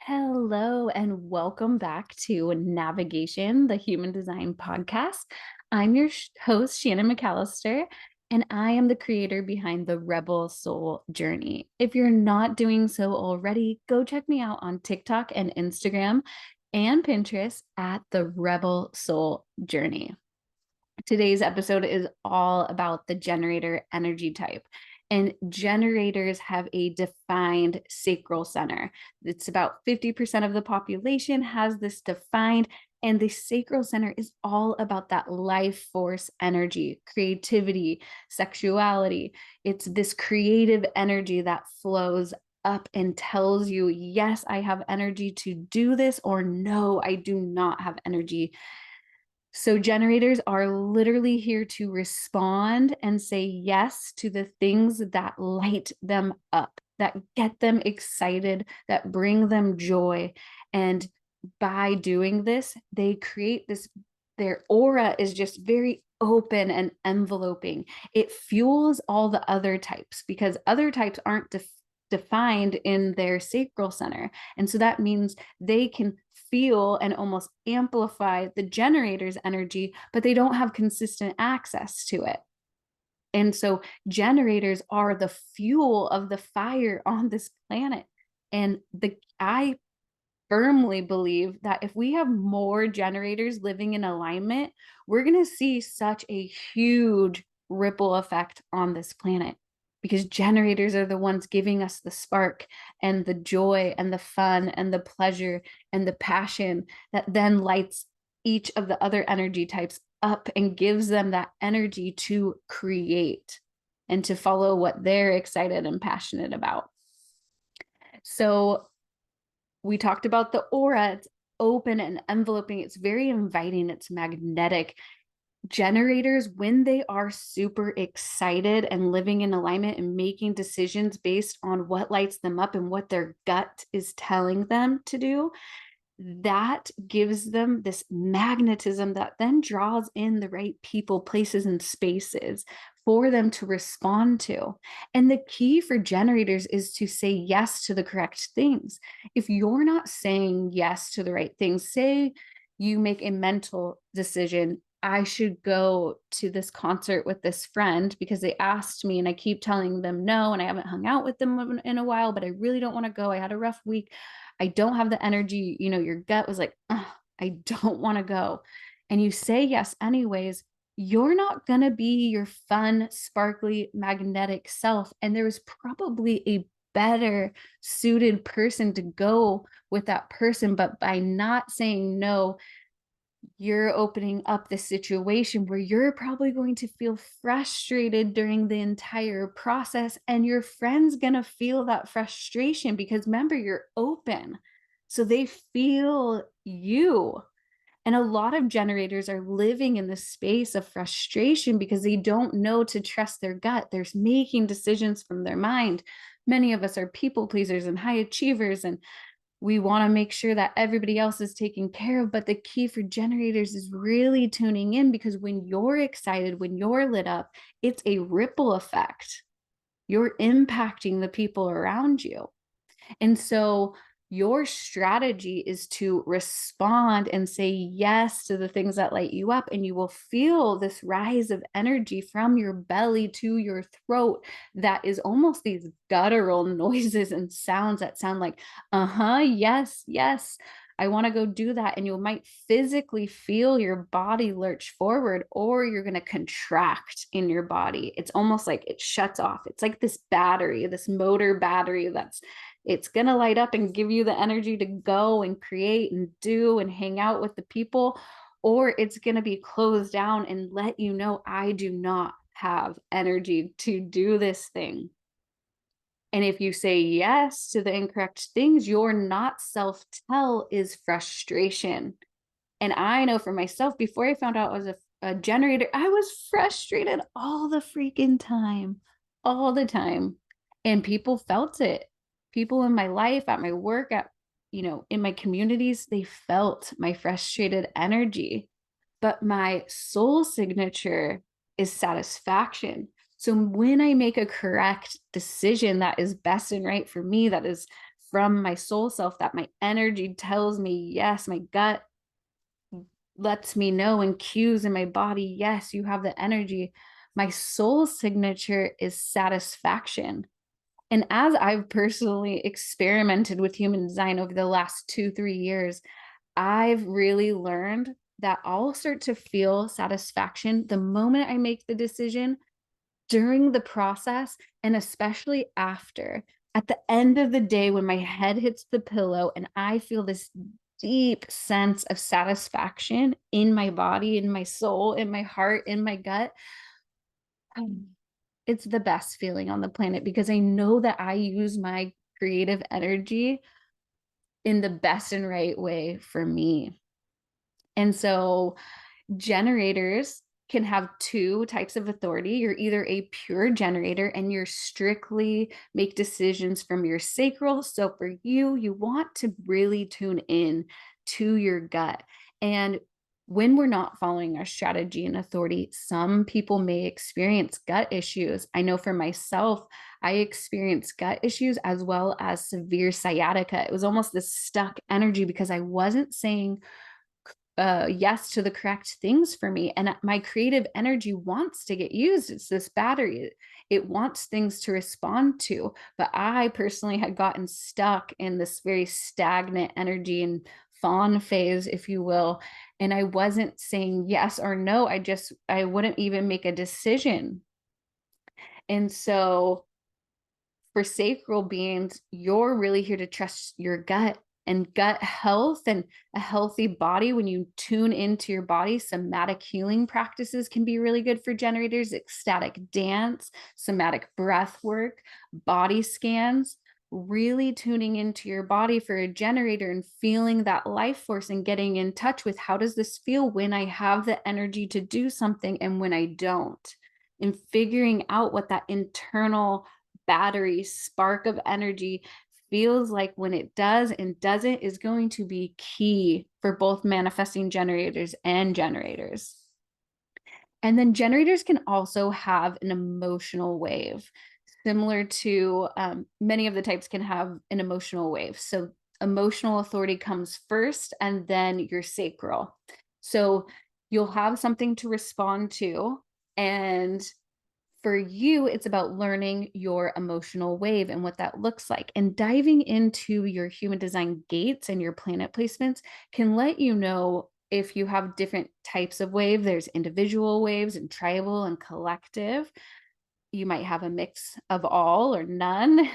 Hello, and welcome back to Navigation, the Human Design Podcast. I'm your host, Shannon McAllister, and I am the creator behind the Rebel Soul Journey. If you're not doing so already, go check me out on TikTok and Instagram and Pinterest at the Rebel Soul Journey. Today's episode is all about the generator energy type. And generators have a defined sacral center. It's about 50% of the population has this defined, and the sacral center is all about that life force energy, creativity, sexuality. It's this creative energy that flows up and tells you, yes, I have energy to do this, or no, I do not have energy. So generators are literally here to respond and say yes to the things that light them up, that get them excited, that bring them joy. And by doing this, they create this, their aura is just very open and enveloping. It fuels all the other types because other types aren't defined in their sacral center. And so that means they can feel and almost amplify the generator's energy, but they don't have consistent access to it. And so generators are the fuel of the fire on this planet. And I firmly believe that if we have more generators living in alignment, we're going to see such a huge ripple effect on this planet, because generators are the ones giving us the spark and the joy and the fun and the pleasure and the passion that then lights each of the other energy types up and gives them that energy to create and to follow what they're excited and passionate about. So we talked about the aura. It's open and enveloping. It's very inviting. It's magnetic. Generators, when they are super excited and living in alignment and making decisions based on what lights them up and what their gut is telling them to do, that gives them this magnetism that then draws in the right people, places, and spaces for them to respond to. And the key for generators is to say yes to the correct things. If you're not saying yes to the right things, say you make a mental decision, I should go to this concert with this friend because they asked me, and I keep telling them no, and I haven't hung out with them in a while, but I really don't want to go. I had a rough week. I don't have the energy. Your gut was like, I don't want to go. And you say yes anyways, you're not going to be your fun, sparkly, magnetic self. And there was probably a better suited person to go with that person. But by not saying no, you're opening up the situation where you're probably going to feel frustrated during the entire process, and your friend's going to feel that frustration because remember, you're open. So they feel you. And a lot of generators are living in the space of frustration because they don't know to trust their gut. They're making decisions from their mind. Many of us are people pleasers and high achievers, and we want to make sure that everybody else is taken care of. But the key for generators is really tuning in, because when you're excited, when you're lit up, it's a ripple effect. You're impacting the people around you. And so your strategy is to respond and say yes to the things that light you up, and you will feel this rise of energy from your belly to your throat that is almost these guttural noises and sounds that sound like, yes, yes, I want to go do that. And you might physically feel your body lurch forward, or you're going to contract in your body. It's almost like it shuts off. It's like this battery, this motor battery it's going to light up and give you the energy to go and create and do and hang out with the people, or it's going to be closed down and let you know, I do not have energy to do this thing. And if you say yes to the incorrect things, your not self-tell is frustration. And I know for myself, before I found out I was a generator, I was frustrated all the freaking time, all the time. And people felt it. People in my life, at my work, in my communities, they felt my frustrated energy. But my soul signature is satisfaction. So when I make a correct decision that is best and right for me, that is from my soul self that my energy tells me, yes, my gut lets me know and cues in my body, yes, you have the energy. My soul signature is satisfaction. And as I've personally experimented with human design over the last 2, 3 years, I've really learned that I'll start to feel satisfaction the moment I make the decision, during the process, and especially after. At the end of the day, when my head hits the pillow and I feel this deep sense of satisfaction in my body, in my soul, in my heart, in my gut, it's the best feeling on the planet because I know that I use my creative energy in the best and right way for me. And so generators can have two types of authority. You're either a pure generator and you're strictly make decisions from your sacral. So for you, you want to really tune in to your gut. And when we're not following our strategy and authority, some people may experience gut issues. I know for myself, I experienced gut issues as well as severe sciatica. It was almost this stuck energy because I wasn't saying yes to the correct things for me. And my creative energy wants to get used. It's this battery. It wants things to respond to. But I personally had gotten stuck in this very stagnant energy and fawn phase, if you will. And I wasn't saying yes or no. I wouldn't even make a decision. And so for sacral beings, you're really here to trust your gut and gut health and a healthy body. When you tune into your body, somatic healing practices can be really good for generators, ecstatic dance, somatic breath work, body scans, really tuning into your body for a generator and feeling that life force and getting in touch with how does this feel when I have the energy to do something and when I don't, and figuring out what that internal battery spark of energy feels like when it does and doesn't is going to be key for both manifesting generators and generators. And then generators can also have an emotional wave, similar to many of the types can have an emotional wave. So emotional authority comes first and then your sacral. So you'll have something to respond to, and for you, it's about learning your emotional wave and what that looks like. And diving into your human design gates and your planet placements can let you know if you have different types of wave. There's individual waves and tribal and collective. You might have a mix of all or none.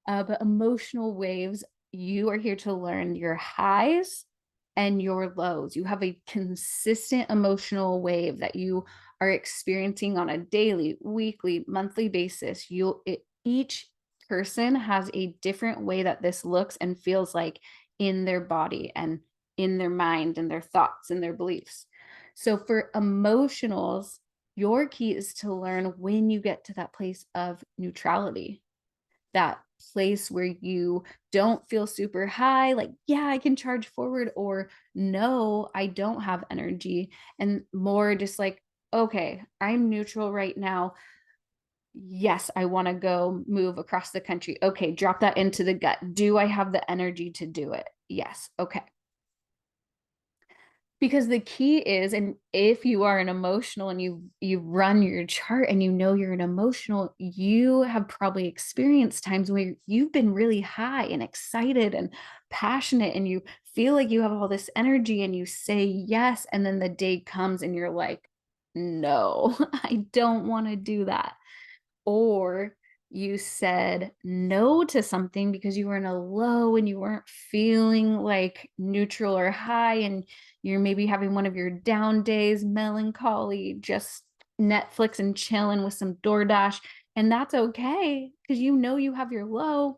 But emotional waves, you are here to learn your highs and your lows. You have a consistent emotional wave that you are experiencing on a daily, weekly, monthly basis. Each person has a different way that this looks and feels like in their body and in their mind and their thoughts and their beliefs. So for emotionals, your key is to learn when you get to that place of neutrality, that place where you don't feel super high, like, yeah, I can charge forward, or no, I don't have energy, and more just like, okay, I'm neutral right now. Yes, I want to go move across the country. Okay, drop that into the gut. Do I have the energy to do it? Yes. Okay. Because the key is, and if you are an emotional and you run your chart and you know you're an emotional, you have probably experienced times where you've been really high and excited and passionate and you feel like you have all this energy and you say yes, and then the day comes and you're like, no, I don't want to do that. Or you said no to something because you were in a low and you weren't feeling like neutral or high, and you're maybe having one of your down days, melancholy, just Netflix and chilling with some DoorDash. And that's okay because you know you have your low.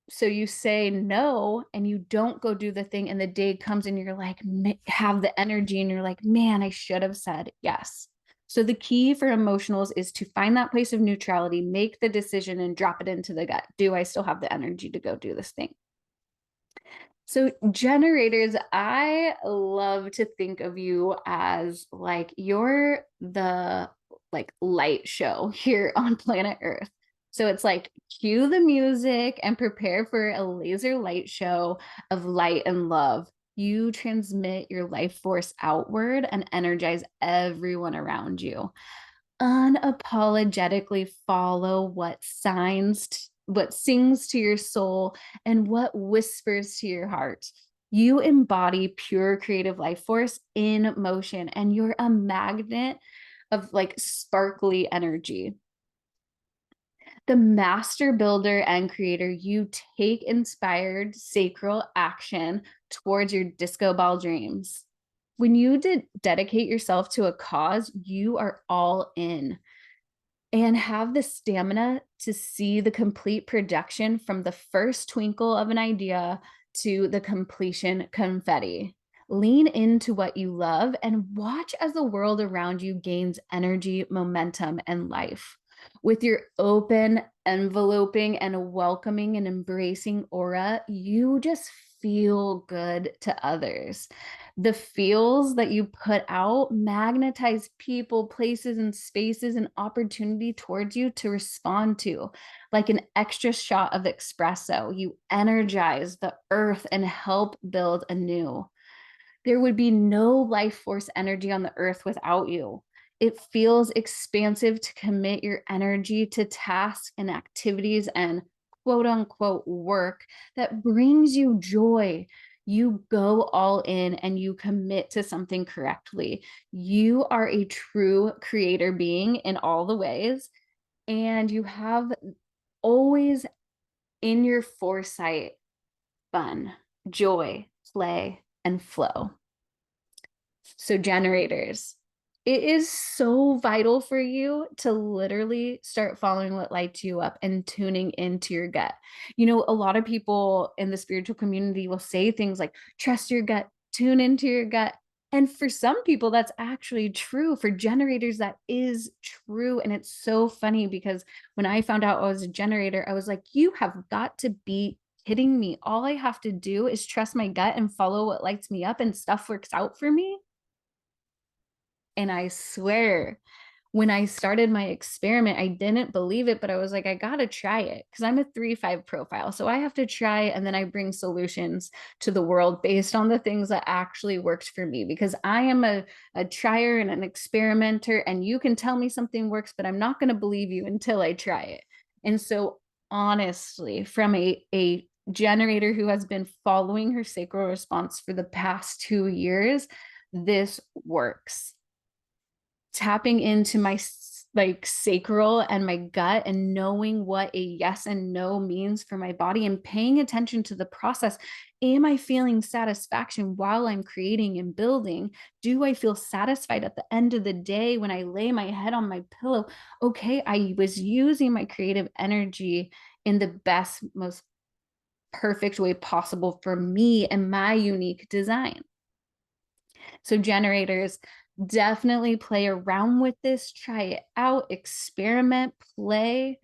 So you say no and you don't go do the thing, and the day comes and you're like, have the energy and you're like, man, I should have said yes. So the key for emotionals is to find that place of neutrality, make the decision and drop it into the gut. Do I still have the energy to go do this thing? So generators, I love to think of you as like you're the like light show here on planet Earth. So it's like cue the music and prepare for a laser light show of light and love. You transmit your life force outward and energize everyone around you. Unapologetically follow what sings to your soul and what whispers to your heart. You embody pure creative life force in motion, and you're a magnet of like sparkly energy. The master builder and creator, you take inspired sacral action towards your disco ball dreams. When you dedicate yourself to a cause, you are all in and have the stamina to see the complete production from the first twinkle of an idea to the completion confetti. Lean into what you love and watch as the world around you gains energy, momentum, and life. With your open, enveloping, and welcoming and embracing aura, you just feel good to others. The feels that you put out magnetize people, places, and spaces and opportunity towards you to respond to. Like an extra shot of espresso, you energize the earth and help build anew. There would be no life force energy on the earth without you. It feels expansive to commit your energy to tasks and activities and quote unquote work that brings you joy. You go all in and you commit to something correctly. You are a true creator being in all the ways, and you have always in your foresight fun, joy, play, and flow. So, generators, it is so vital for you to literally start following what lights you up and tuning into your gut. A lot of people in the spiritual community will say things like, trust your gut, tune into your gut. And for some people, that's actually true. For generators, that is true. And it's so funny because when I found out I was a generator, I was like, you have got to be kidding me. All I have to do is trust my gut and follow what lights me up, and stuff works out for me. And I swear, when I started my experiment, I didn't believe it, but I was like, I gotta try it because I'm a 3-5 profile. So I have to try, and then I bring solutions to the world based on the things that actually worked for me. Because I am a trier and an experimenter, and you can tell me something works, but I'm not gonna believe you until I try it. And so honestly, from a generator who has been following her sacral response for the past 2 years, this works. Tapping into my like sacral and my gut and knowing what a yes and no means for my body and paying attention to the process. Am I feeling satisfaction while I'm creating and building? Do I feel satisfied at the end of the day when I lay my head on my pillow? Okay, I was using my creative energy in the best, most perfect way possible for me and my unique design. So generators, definitely play around with this, try it out, experiment, play.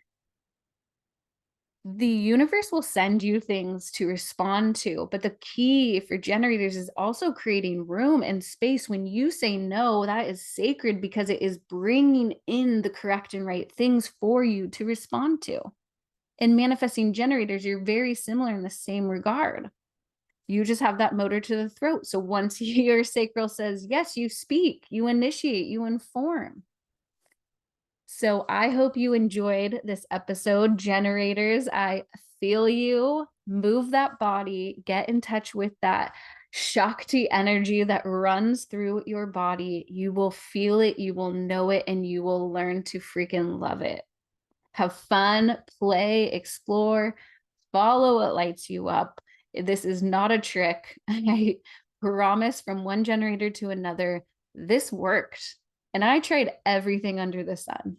The universe will send you things to respond to, but the key for generators is also creating room and space. When you say no, that is sacred because it is bringing in the correct and right things for you to respond to. In manifesting generators, you're very similar in the same regard. You just have that motor to the throat. So once your sacral says yes, you speak, you initiate, you inform. So I hope you enjoyed this episode, generators. I feel you. Move that body, get in touch with that Shakti energy that runs through your body. You will feel it, you will know it, and you will learn to freaking love it. Have fun, play, explore, follow what lights you up. This is not a trick. I promise, from one generator to another, this worked. And I tried everything under the sun.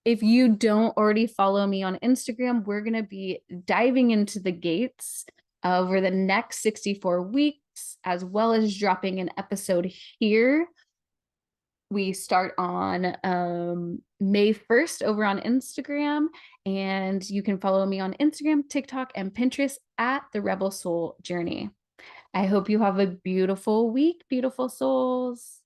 If you don't already follow me on Instagram, we're going to be diving into the gates over the next 64 weeks, as well as dropping an episode here. We start on May 1st over on Instagram, and you can follow me on Instagram, TikTok, and Pinterest at The Rebel Soul Journey. I hope you have a beautiful week, beautiful souls.